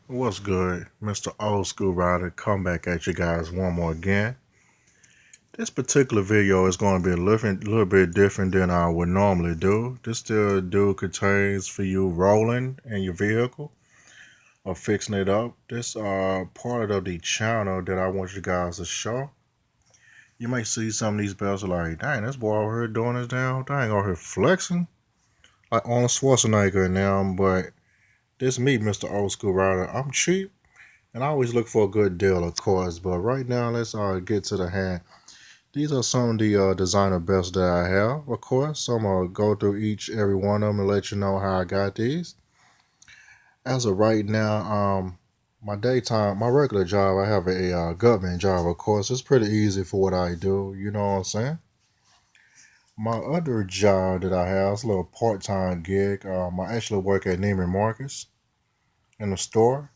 What's good? Mr. Old School Rider, come back at you guys one more again. This particular video is going to be little bit different than I would normally do. This still do contains for you rolling in your vehicle or fixing it up. This part of the channel that I want you guys to show. You might see some of these bells like, dang, this boy over here doing this damn thing over here flexing like Arnold Schwarzenegger now, but this me, Mr. Old School Rider. I'm cheap. And I always look for a good deal, of course. But right now, let's get to the hand. These are some of the designer belts that I have, of course. So I'm going to go through every one of them and let you know how I got these. As of right now, my regular job, I have a government job, of course. It's pretty easy for what I do, you know what I'm saying? My other job that I have is a little part-time gig. I actually work at Neiman Marcus in the store.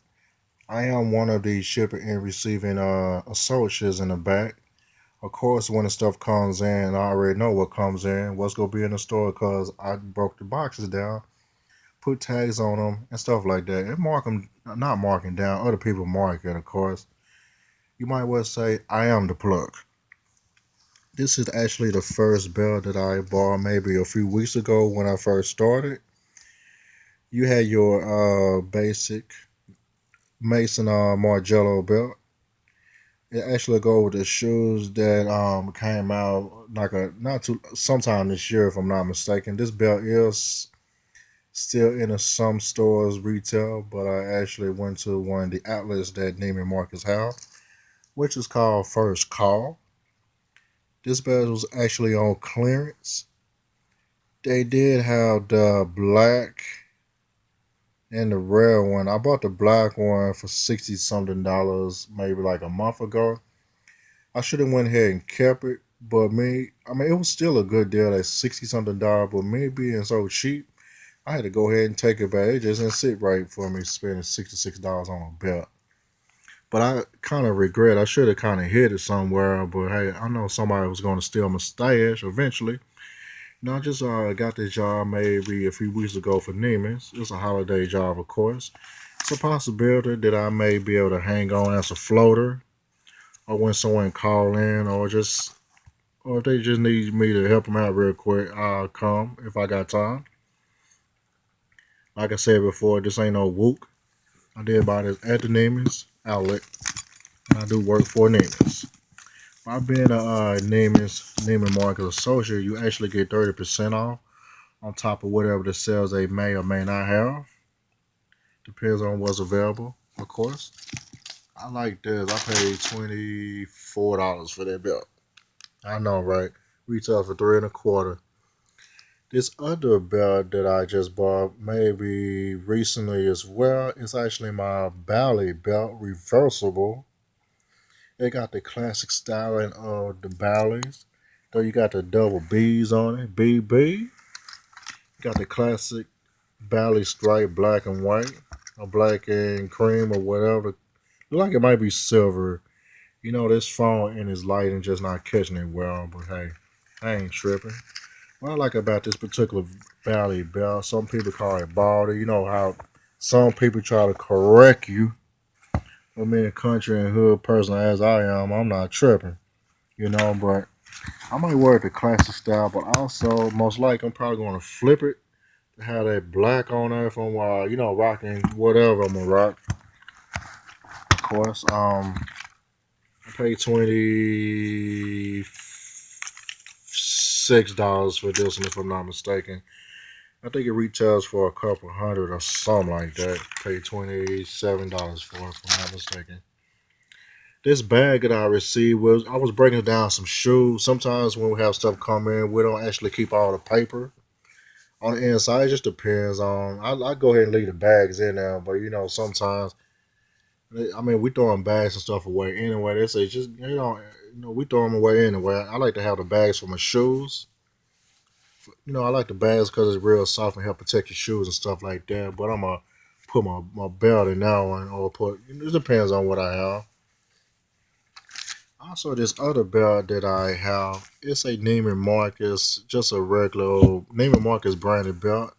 I am one of the shipping and receiving associates in the back. Of course, when the stuff comes in, I already know what comes in, what's going to be in the store because I broke the boxes down, put tags on them, and stuff like that. And mark them, not marking down, other people mark it, of course. You might well say, I am the plug. This is actually the first belt that I bought maybe a few weeks ago when I first started. You had your basic Mason Margiela belt. It actually go with the shoes that came out like a not too sometime this year if I'm not mistaken. This belt is still in some stores retail, but I actually went to one of the outlets that Neiman Marcus have, which is called First Call. This belt was actually on clearance. They did have the black and the red one. I bought the black one for 60 something dollars maybe like a month ago. I should have went ahead and kept it, but I mean, it was still a good deal at 60 something dollars. But me being so cheap, I had to go ahead and take it back. It just didn't sit right for me spending $66 on a belt. But I kind of regret. I should have kind of hid it somewhere. But hey, I know somebody was going to steal my stash eventually. I just got this job maybe a few weeks ago for Neiman's. It's a holiday job, of course. It's a possibility that I may be able to hang on as a floater, or when someone call in, or if they just need me to help them out real quick, I'll come if I got time. Like I said before, this ain't no wook. I did buy this at the Neiman's outlet. I do work for Neiman's. By being a Neiman Marcus associate, you actually get 30% off on top of whatever the sales they may or may not have. Depends on what's available, of course. I like this. I paid $24 for that belt. I know, right? Retail for three and a quarter. This other belt that I just bought maybe recently as well is actually my Bally belt, reversible. It got the classic styling of the Ballys. Though you got the double B's on it, BB. You got the classic Bally stripe, black and white, or black and cream, or whatever. Look like it might be silver. This phone in is light and just not catching it well, but hey, I ain't tripping. What I like about this particular Valley belt, some people call it baldy. You know how some people try to correct you. I mean, a country and hood person as I am, I'm not tripping, but I might wear it the classic style, but also, most likely, I'm probably going to flip it to have that black on there from, rocking whatever I'm going to rock, of course. I paid $26 for this one, if I'm not mistaken. I think it retails for a couple hundred or something like that. Paid $27 for it, if I'm not mistaken. This bag that I received I was breaking down some shoes. Sometimes when we have stuff come in, we don't actually keep all the paper on the inside. It just depends on. I go ahead and leave the bags in there, but sometimes I mean we throwing bags and stuff away anyway. They say just we throw them away anyway. I like to have the bags for my shoes. I like the bags because it's real soft and help protect your shoes and stuff like that. But I'm gonna put my belt in that one, or it depends on what I have. Also, this other belt that I have, it's a Neiman Marcus, just a regular old Neiman Marcus branded belt.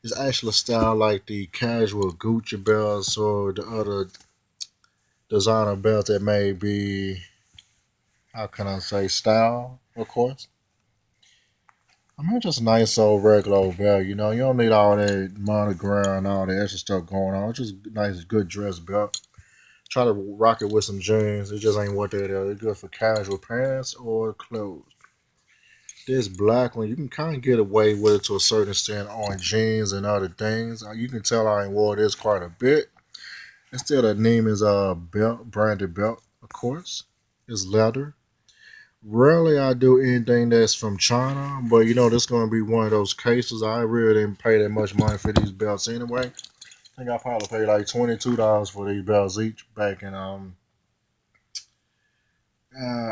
It's actually styled like the casual Gucci belts or the other designer belts that may be, how can I say, style, of course. I mean, just a nice old regular old belt. You don't need all that monogram and all that extra stuff going on. It's just a nice, good dress belt. Try to rock it with some jeans. It just ain't what that is. It's good for casual pants or clothes. This black one, you can kind of get away with it to a certain extent on jeans and other things. You can tell I ain't wore this quite a bit. Instead of Neiman's belt, branded belt, of course. It's leather. Rarely I do anything that's from China, but this is gonna be one of those cases. I really didn't pay that much money for these belts anyway. I think I probably paid like $22 for these belts each back in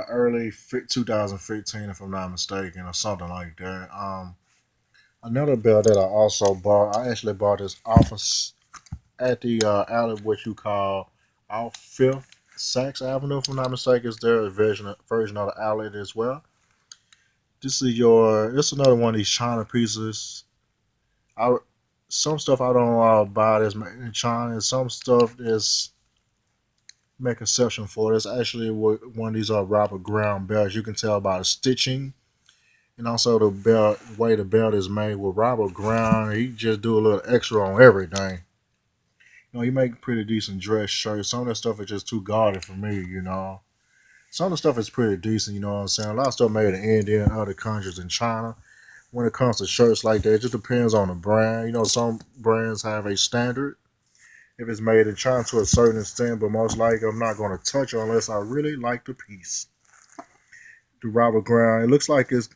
early 2015, if I'm not mistaken, or something like that. Another belt that I also bought, I actually bought this office at the outlet, what you call off Fifth Saks Avenue, if I'm not mistaken. It's their version of the outlet as well. It's another one of these China pieces. I Some stuff I don't buy that's made in China, and some stuff is make exception for. It's actually one of these Robert Brown belts. You can tell by the stitching and also the belt, way the belt is made with Robert Brown. He just do a little extra on everything. He make pretty decent dress shirts. Some of that stuff is just too gaudy for me. Some of the stuff is pretty decent, you know what I'm saying? A lot of stuff made in India and other countries in China. When it comes to shirts like that, it just depends on the brand. Some brands have a standard if it's made in China to a certain extent, but most likely I'm not going to touch it unless I really like the piece. The Robert Brown, it looks like it's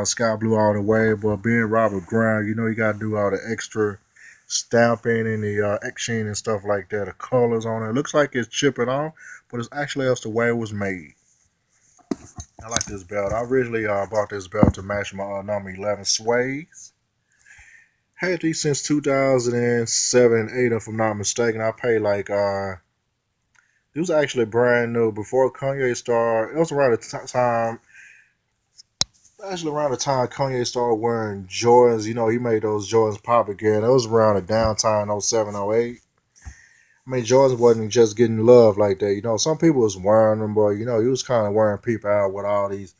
sky blue all the way, but being Robert Brown, you got to do all the extra stamping and the etching and stuff like that, the colors on it. It looks like it's chipping off, but it's actually else the way it was made. I like this belt. I originally bought this belt to match my number 11 suede. Had these since 2007 and 8, if I'm not mistaken. I paid like it was actually brand new before Kanye started. It was around the time, actually around the time Kanye started wearing Jordans. He made those Jordans pop again. It was around the downtime 07, 08. I mean, Jordans wasn't just getting love like that. Some people was wearing them, but he was kind of wearing people out with all these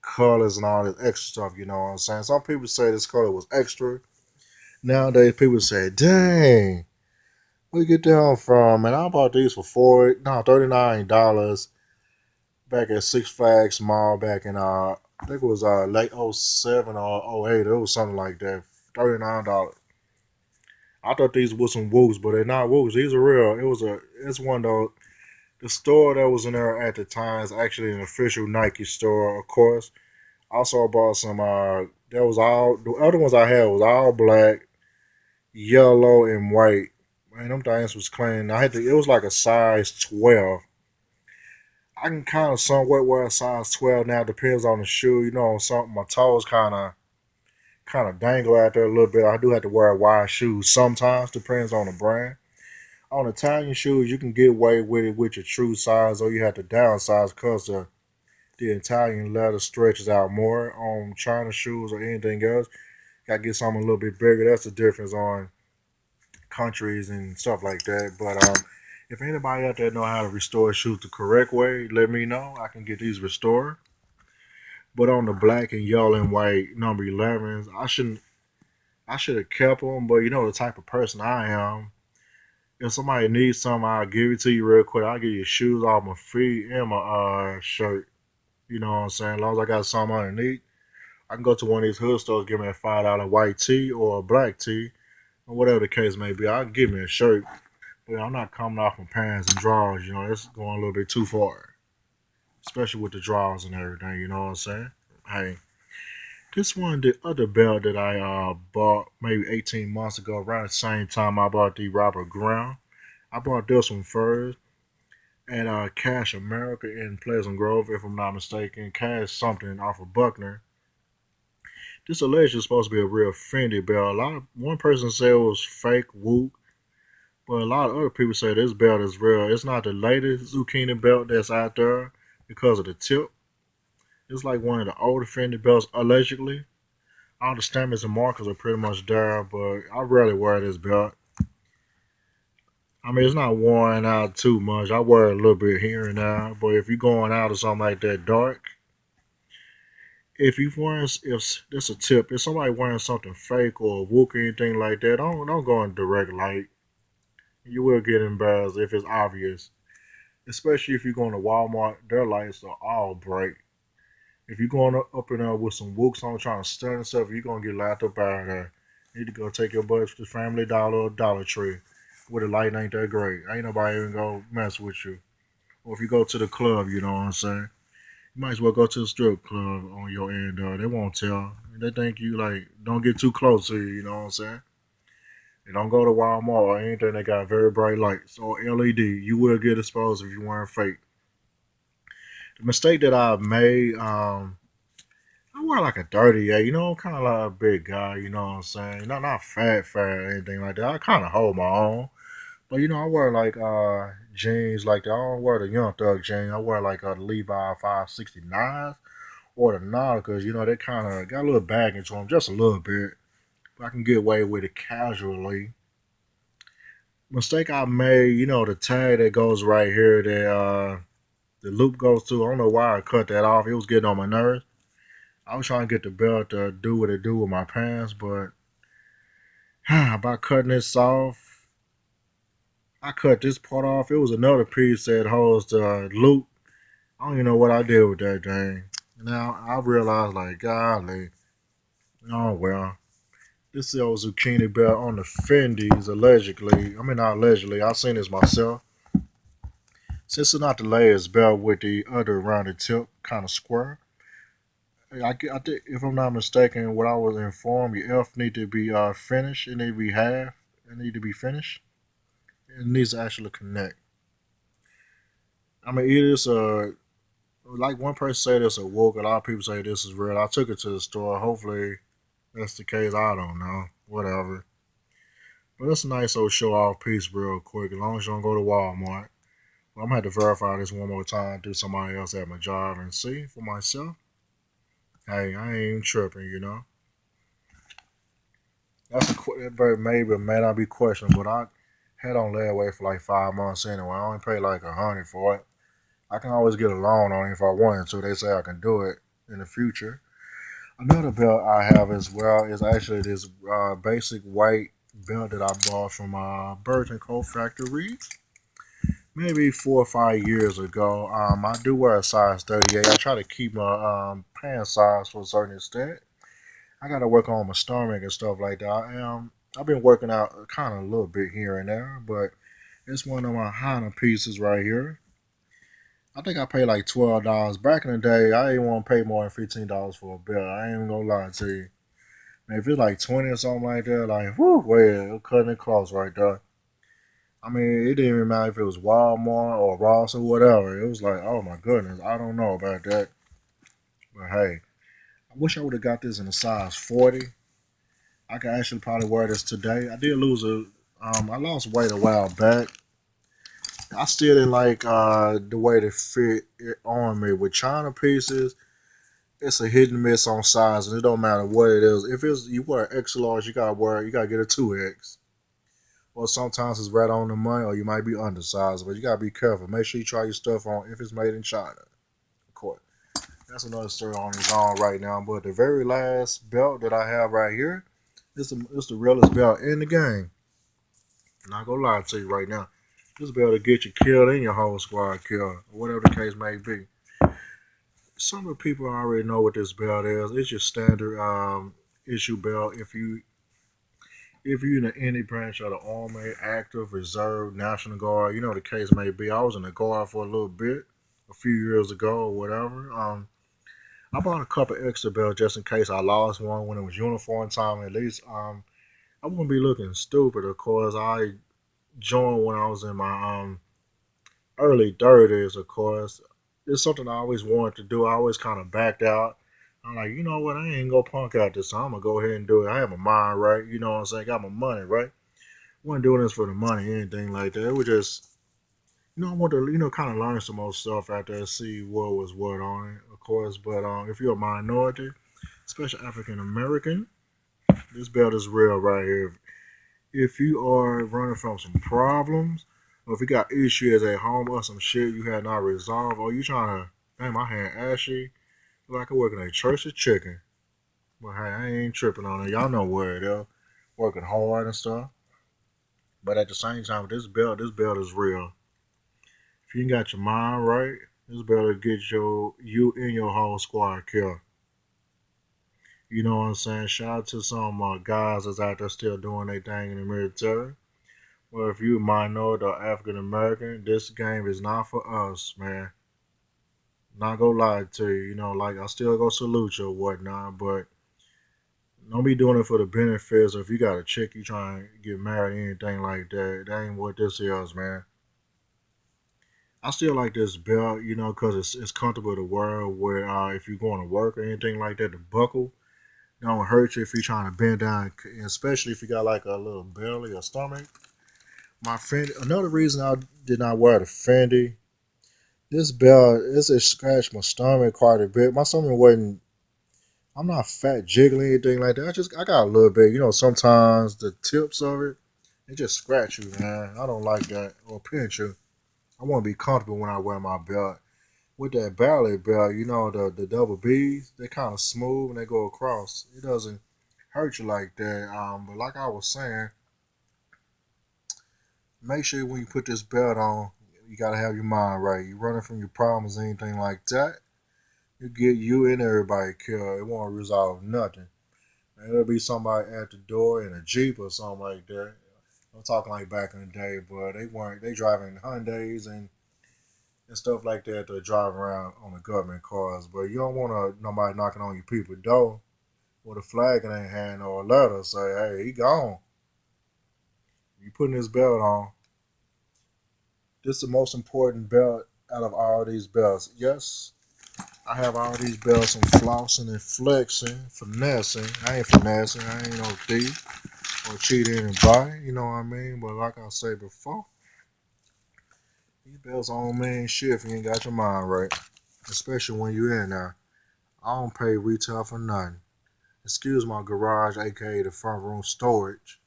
colors and all this extra stuff. You know what I'm saying? Some people say this color was extra. Nowadays, people say, "Dang, where you get them from?" And I bought these for $39 back at Six Flags Mall back in I think it was late '07 or '08. It was something like that. $39. I thought these were some Wooks, but they're not Wooks. These are real. It's one though. The store that was in there at the time is actually an official Nike store, of course. Also, I bought some. That was all. The other ones I had was all black, yellow, and white. Man, them things was clean. I had to. It was like a size 12. I can kind of somewhat wear a size 12 now. Depends on the shoe. Something my toes kind of dangle out there a little bit. I do have to wear wide shoes sometimes. Depends on the brand. On Italian shoes, you can get away with it with your true size, or you have to downsize because the Italian leather stretches out more. On China shoes or anything else, got to get something a little bit bigger. That's the difference on countries and stuff like that. But if anybody out there know how to restore shoes the correct way, let me know. I can get these restored. But on the black and yellow and white number 11s, I should have kept them. But the type of person I am. If somebody needs something, I'll give it to you real quick. I'll give you shoes off my feet and my shirt. You know what I'm saying? As long as I got something underneath, I can go to one of these hood stores, give me a $5 white tee or a black tee, or whatever the case may be. I'll give me a shirt. But I'm not coming off my pants and drawers. That's going a little bit too far. Especially with the drawers and everything. You know what I'm saying? Hey, this one, the other belt that I bought maybe 18 months ago, around the same time I bought the Robert Brown. I bought this one first at Cash America in Pleasant Grove, if I'm not mistaken. Cash something off of Buckner. This allegedly is supposed to be a real Fendi belt. One person said it was fake Wook, but a lot of other people say this belt is real. It's not the latest zucchini belt that's out there because of the tip. It's like one of the older Fendi belts, allegedly. All the stamps and markers are pretty much there, but I rarely wear this belt. I mean, it's not worn out too much. I wear it a little bit here and there, but if you're going out or something like that dark, if you wearing, if this a tip, if somebody wearing something fake or a wook or anything like that, don't go in direct light. You will get embarrassed if it's obvious. Especially if you're going to Walmart, their lights are all bright. If you're going up and up with some wooks on trying to stun stuff, you're gonna get laughed up out of there. You need to go take your butt to the Family Dollar or Dollar Tree where the light ain't that great. Ain't nobody even gonna mess with you. Or if you go to the club, you know what I'm saying? You might as well go to the strip club on your end. They won't tell. They think you like don't get too close to you. You know what I'm saying? And don't go to Walmart or anything that got very bright lights or LED. You will get exposed if you wearing fake. The mistake that I've made, I wear like a 38. You know, I'm kind of like a big guy. You know what I'm saying? Not fat or anything like that. I kind of hold my own. But you know, I wear like jeans like that. I don't wear the Young Thug jeans. I wear like the Levi 569s or the Nauticas. You know, they kind of got a little bagging to them, just a little bit. But I can get away with it casually. Mistake I made, you know, the tag that goes right here, that the loop goes to. I don't know why I cut that off. It was getting on my nerves. I was trying to get the belt to do what it do with my pants, but by cutting this off, I cut this part off. It was another piece that holds the loop. I don't even know what I did with that thing. Now I realized, like, golly, oh well. This is a zucchini belt on the Fendi's allegedly. I mean, not allegedly. I seen this myself. Since it's not the latest belt with the other rounded tip, kind of square. I think, if I'm not mistaken, what I was informed, your F need to be finished. It need to be half. It need to be finished. It needs to actually connect. I mean, it is a like one person said it's a woke. A lot of people say this is real. I took it to the store. Hopefully that's the case. I don't know. Whatever. But it's a nice old show off piece, real quick. As long as you don't go to Walmart. Well, I'm gonna have to verify this one more time. Do somebody else at my job and see for myself. Hey, I ain't even tripping. You know. That's a maybe may not be questionable, but I had on layaway for like 5 months anyway. I only paid like 100 for it. I can always get a loan on it if I wanted to. They say I can do it in the future. Another belt I have as well is actually this basic white belt that I bought from Burton Co. Factory maybe 4 or 5 years ago. I do wear a size 38. I try to keep my pant size to a certain extent. I got to work on my stomach and stuff like that. I've been working out kind of a little bit here and there, but it's one of my Hana pieces right here. I think I paid like $12. Back in the day, I didn't want to pay more than $15 for a belt. I ain't even gonna lie to you. Man, if it's like 20 or something like that, like whoo, well, cutting it close right there. I mean, it didn't even matter if it was Walmart or Ross or whatever. It was like, oh my goodness, I don't know about that. But hey, I wish I would have got this in a size 40. I could actually probably wear this today. I did lose I lost weight a while back. I still didn't like the way it fit it on me with China pieces. It's a hit and miss on size, and it don't matter what it is. If it's you wear extra large, you gotta get a 2X. Or sometimes it's right on the money, or you might be undersized, but you gotta be careful. Make sure you try your stuff on if it's made in China. Of course, that's another story on its own right now. But the very last belt that I have right here, it's the realest belt in the game. I'm not gonna lie to you right now. This belt to get you killed and your whole squad killed, or whatever the case may be. Some of the people already know what this belt is. It's your standard issue belt. If you're in any branch of the Army, active, reserve, National Guard, you know the case may be. I was in the Guard for a little bit, a few years ago or whatever. I bought a couple extra belts just in case I lost one when it was uniform time. At least I wouldn't be looking stupid. Of course, I joined when I was in my early 30s. Of course, it's something I always wanted to do. I always kind of backed out. I'm like, you know what? I ain't gonna punk out this time. I'm gonna go ahead and do it. I have my mind right. You know what I'm saying? Got my money right. Wasn't doing this for the money, anything like that. It was just, I want to, kind of learn some more stuff out there, see what was what on it, of course. But if you're a minority, especially African American. This belt is real right here. If you are running from some problems, or if you got issues at home or some shit you had not resolved, or you trying to, dang, my hand ashy, like I working at Church of Chicken. But hey, I ain't tripping on it. Y'all know where it is. Working hard and stuff. But at the same time, this belt is real. If you ain't got your mind right, this belt will get you and your whole squad killed. You know what I'm saying? Shout out to some guys that's out there still doing their thing in the military. Well, if you minority or African American, this game is not for us, man. Not gonna lie to you, you know, like I still go salute you or whatnot, but don't be doing it for the benefits. Or if you got a chick you trying to get married, anything like that, that ain't what this is, man. I still like this belt, you know, because it's comfortable to wear. Where if you're going to work or anything like that, the buckle don't hurt you if you're trying to bend down, especially if you got like a little belly or stomach. My Fendi. Another reason I did not wear the Fendi. This belt, it scratched my stomach quite a bit. My stomach wasn't. I'm not fat, jiggling, anything like that. I got a little bit. You know, sometimes the tips of it, they just scratch you, man. I don't like that or pinch you. I want to be comfortable when I wear my belt. With that Bally belt, you know, the double B's, they kind of smooth and they go across. It doesn't hurt you like that. But like I was saying, make sure when you put this belt on, you gotta have your mind right. You running from your problems, anything like that, you get you and everybody killed. It won't resolve nothing. And there'll be somebody at the door in a Jeep or something like that. I'm talking like back in the day, but they weren't. They driving Hyundais and stuff like that. They're driving around on the government cars, but you don't want nobody knocking on your people's door with a flag in their hand or a letter say, "Hey, he gone." You putting this belt on. This is the most important belt out of all these belts. Yes, I have all these belts and flossing and flexing, finessing. I ain't finessing. I ain't no thief or cheat anybody. You know what I mean? But like I said before, these belts on man shit if you ain't got your mind right. Especially when you in there. I don't pay retail for nothing. Excuse my garage, aka the front room storage.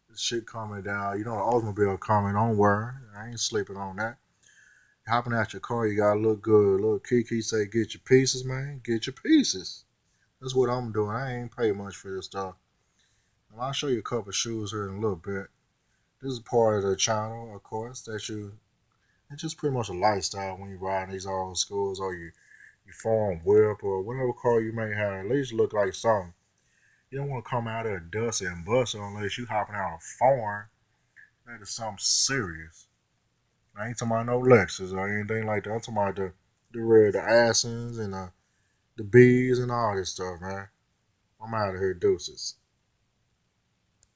This shit coming down. You know the automobile coming. Don't worry. I ain't sleeping on that. Hopping out your car, you gotta look good. Little Kiki say, "Get your pieces, man. Get your pieces." That's what I'm doing. I ain't pay much for this stuff. And I'll show you a couple of shoes here in a little bit. This is part of the channel, of course, that you. It's just pretty much a lifestyle when you ride these old schools or you foreign whip or whatever car you may have. At least look like something. You don't want to come out there dusty and busted unless you hopping out of foreign. That is something serious. I ain't talking about no Lexus or anything like that. I'm talking about the red, the Assens and the B's and all this stuff, man. I'm out of here, deuces.